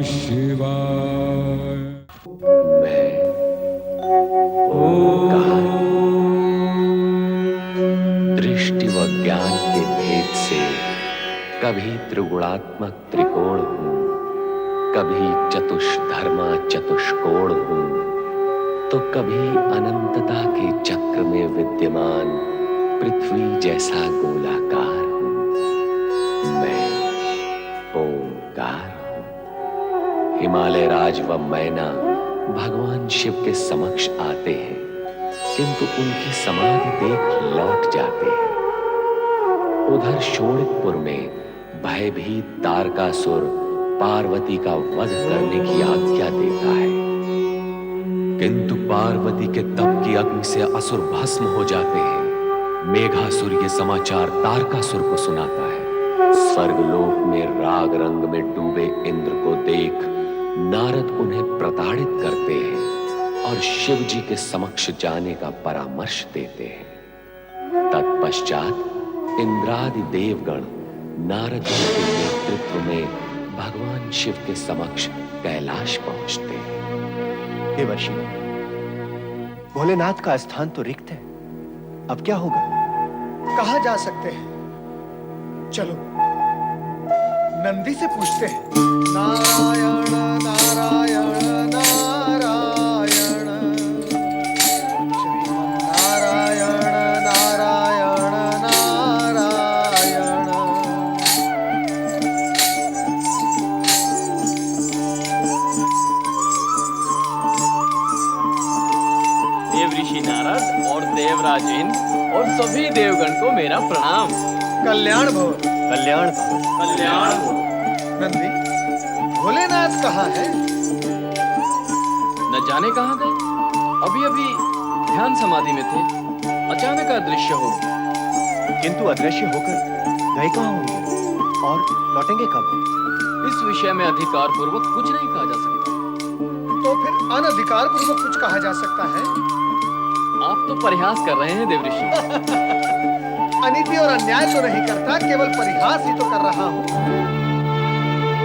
शिवाय। मैं ओंकार दृष्टि व ज्ञान के भेद से कभी त्रिगुणात्मक त्रिकोण हूं, कभी चतुष्धर्मा चतुष्कोण हूं, तो कभी अनंतता के चक्र में विद्यमान पृथ्वी जैसा गोलाकार हूं। मैं ओंकार हूं। हिमालय राज व मैना भगवान शिव के समक्ष आते हैं, किंतु उनकी समाधि देख लौट जाते हैं। उधर शोणितपुर में भयभीत तारकासुर पार्वती का वध करने की आज्ञा देता है, किंतु पार्वती के तप की अग्नि से असुर भस्म हो जाते हैं। मेघासुर ये समाचार तारकासुर को सुनाता है। स्वर्गलोक में राग रंग में डूबे इंद्र को देख नारद उन्हें प्रताड़ित करते हैं और शिव जी के समक्ष जाने का परामर्श देते हैं। तत्पश्चात इंद्रादि देवगण नारद जी के नेतृत्व में भगवान शिव के समक्ष कैलाश पहुंचते हैं। देवर्षि, भोलेनाथ का स्थान तो रिक्त है, अब क्या होगा? कहाँ जा सकते हैं? चलो नंदी से पूछते हैं। नारायण नारायण नारायण, नारायण नारायण नारायण। देव ऋषि नारद और देवराज इंद्र और सभी देवगण को मेरा प्रणाम। कल्याण भव। कल्याण भव। कल्याण हो। नंदी, भोलेनाथ कहाँ है? न जाने कहाँ गए, अभी अभी ध्यान समाधि में थे, अचानक अदृश्य हो गए। किंतु अदृश्य होकर गए कहाँ होंगे और लौटेंगे कब? इस विषय में अधिकार पूर्वक कुछ नहीं कहा जा सकता। तो फिर अनधिकार पूर्वक कुछ कहा जा सकता है? आप तो परिहास कर रहे हैं देवऋषि। अनीति और अन्याय तो नहीं करता, केवल परिहास ही तो कर रहा हूँ।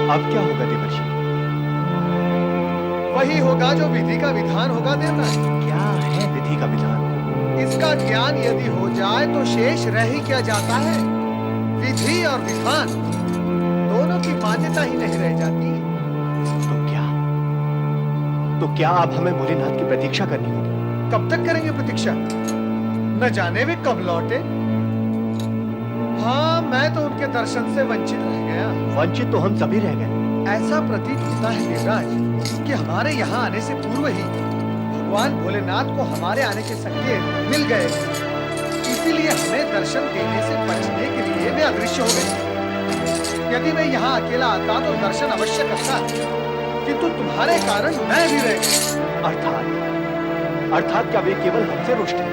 अब क्या होगा देवर्षि? वही होगा जो विधि का विधान होगा देवता। क्या है विधि का विधान? इसका ज्ञान यदि हो जाए तो शेष रह ही क्या जाता है? विधि और विधान दोनों की मान्यता ही नहीं रह जाती। तो क्या अब हमें भोलेनाथ की प्रतीक्षा करनी होगी? कब तक करेंगे प्रतीक्षा? न जाने वे कब लौटे। हाँ, मैं तो उनके दर्शन से वंचित रह गया। वंचित तो हम सभी रह गए। ऐसा प्रतीत होता है देवराज कि हमारे यहाँ आने से पूर्व ही भगवान भोलेनाथ को हमारे आने के संकेत मिल गए, इसीलिए हमें दर्शन देने से बचने के लिए वे अदृश्य हो गए। यदि मैं यहाँ अकेला आता तो दर्शन अवश्य करता, किंतु तुम्हारे कारण मैं भी रह गया। अर्थात क्या वे केवल हमसे रुष्ट हैं?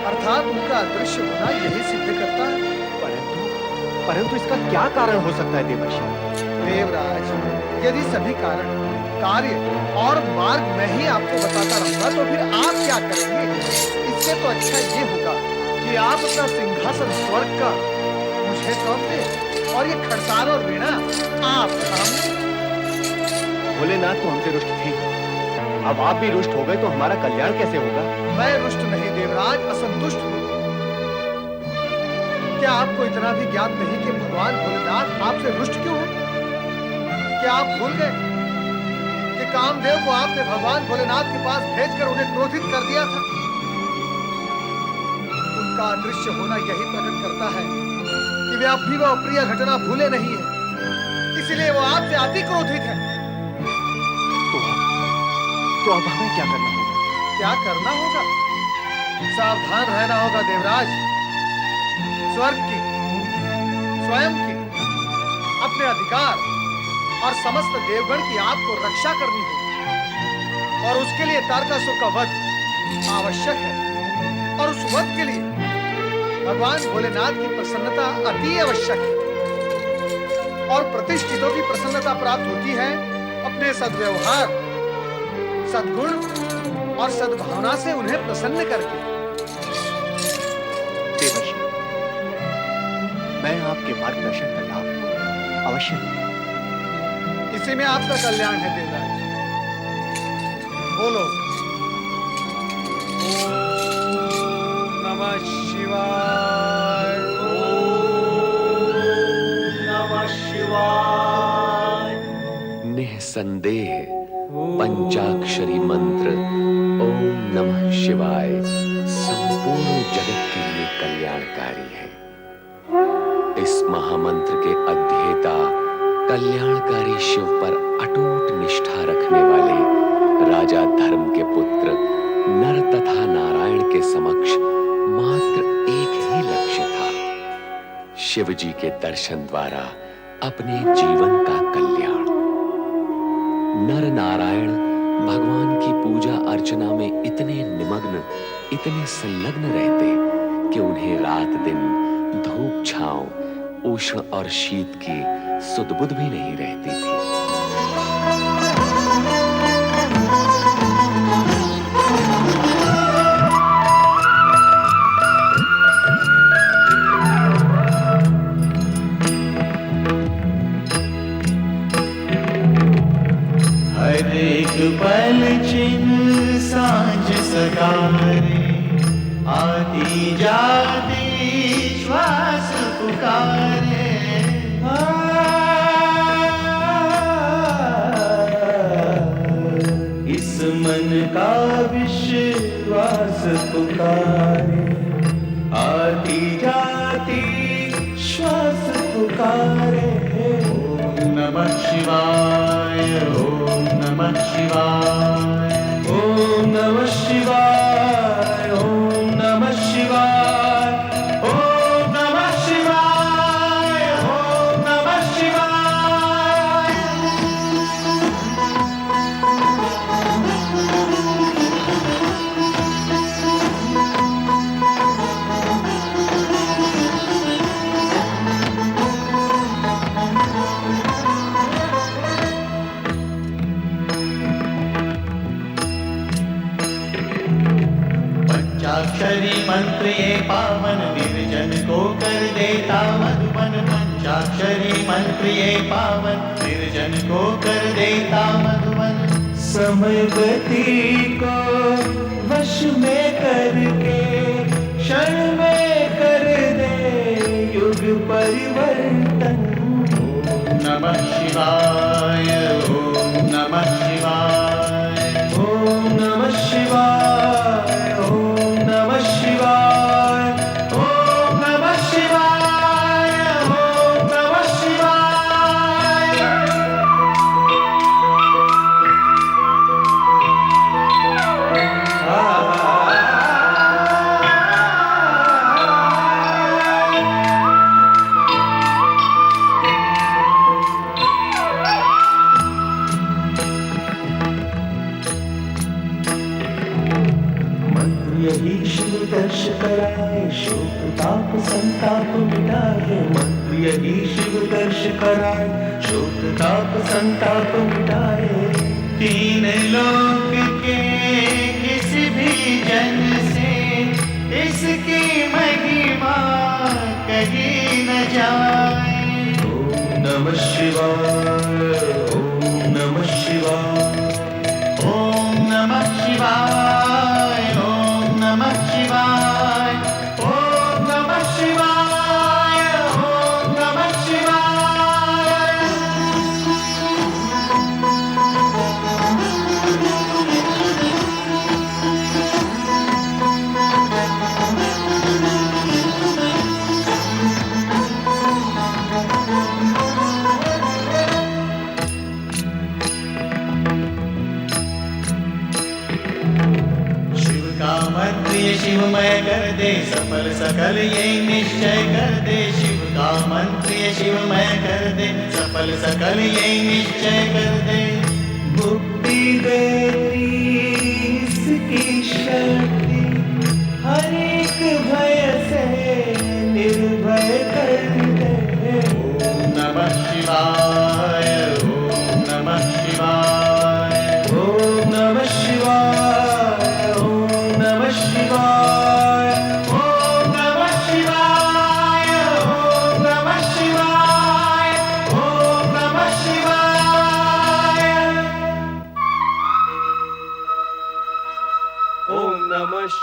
अर्थात उनका अदृश्य होना यही सिद्ध करता है। परंतु इसका क्या कारण हो सकता है देवर्षि? देवराज, यदि सभी कारण, कार्य और मार्ग मैं ही आपको बताता रहूंगा तो फिर आप क्या करेंगे? इससे तो अच्छा ये होगा कि आप अपना सिंहासन स्वर्ग का मुझे सौंप दें और ये खड़सार और वीणा आप सामने। भोलेनाथ तो हमसे रुष्ट थे, अब आप भी रुष्ट हो गए तो हमारा कल्याण कैसे होगा? मैं रुष्ट नहीं देवराज, असंतुष्ट हूँ। क्या आपको इतना भी ज्ञात नहीं कि भगवान भोलेनाथ आपसे रुष्ट क्यों है? क्या आप भूल गए कि कामदेव को आपने भगवान भोलेनाथ के पास भेजकर उन्हें क्रोधित कर दिया था? उनका अदृश्य होना यही प्रकट करता है कि वे अब भी वो अप्रिय घटना भूले नहीं है, इसलिए वो आपसे अति क्रोधित है। तो अब हमें क्या करना होगा? क्या करना होगा? सावधान रहना होगा देवराज। स्वर्ग की, स्वयं की, अपने अधिकार और समस्त देवगण की आपको रक्षा करनी होगी, और उसके लिए तारकासुर का वध आवश्यक है, और उस वध के लिए भगवान भोलेनाथ की प्रसन्नता अति आवश्यक है। और प्रतिष्ठितों की प्रसन्नता प्राप्त होती है अपने सद्व्यवहार, सद्गुण और सद्भावना से उन्हें प्रसन्न करके। देवर्षि, मैं आपके मार्गदर्शन का लाभ अवश्य लूंगा। उसी में आपका कल्याण है देवराज। बोलो ओम नमः शिवाय, ओम नमः शिवाय। निःसंदेह पंचाक्षरी मंत्र ओम नमः शिवाय संपूर्ण जगत के लिए कल्याणकारी है। इस महामंत्र के अध्येता कल्याणकारी शिव पर अटूट निष्ठा रखने वाले राजा धर्म के पुत्र नर तथा नारायण के समक्ष मात्र एक ही लक्ष्य था, शिव जी के दर्शन द्वारा अपने जीवन का कल्याण। नर नारायण भगवान की पूजा अर्चना में इतने निमग्न, इतने संलग्न रहते कि उन्हें रात दिन धूप छांव, उष्ण और शीत की सुध-बुध भी नहीं रहती थी। हर एक पल चिन्ह सांझ सकारे, आती जाती श्वास पुकारे। इस मन का विश्वास पुकारे, आती जाती श्वास पुकारे। ओम नमः शिवाय, ओम नमः शिवाय, ओम नमः शिवाय, ओम नमः शिवाय, ओम नमः शिवाय, ओम नमः शिवाय। पंचाक्षरी मंत्र ये पावन, निर्जन को कर देता मधुबन। पंचाक्षरी मंत्र ये पावन, निर्जन को कर देता मधुबन। समय गति को वश में करके, क्षण में कर दे युग परिवर्तन। ओम नमः शिवाय, ओम नमः शिवाय, ओम नमः शिवाय, ओम नमः शिवाय, ओम नमः शिवाय, ओम नमः शिवाय। यही शिव दर्श कराए, शोक ताप संताप मिटाए। मंत्र यही शिव दर्श कराए, शोक ताप संताप मिटाए। तीन लोक के किसी भी जन से इसकी महिमा कही न जाए। ओम नमः शिवाय, ओम नमः शिवाय, ओम नमः शिवाय, ओम नमः शिवाय, ओम नमः शिवाय, ओम नमः शिवाय। शिवमय कर दे सफल सकल ये निश्चय कर दे। शिव का मंत्र ये शिवमय कर दे सफल सकल ये निश्चय कर दे। मुक्ति देती इसकी शक्ति, हर एक भय से निर्भय कर दे। ओम नमः शिवाय, ओम नमः शिवाय, ओम नमः शिवाय, ओम नमः शिवाय, ओम नमः शिवाय, ओम नमः शिवाय, ओम नमः शिवाय।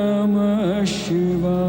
नमः शिवाय।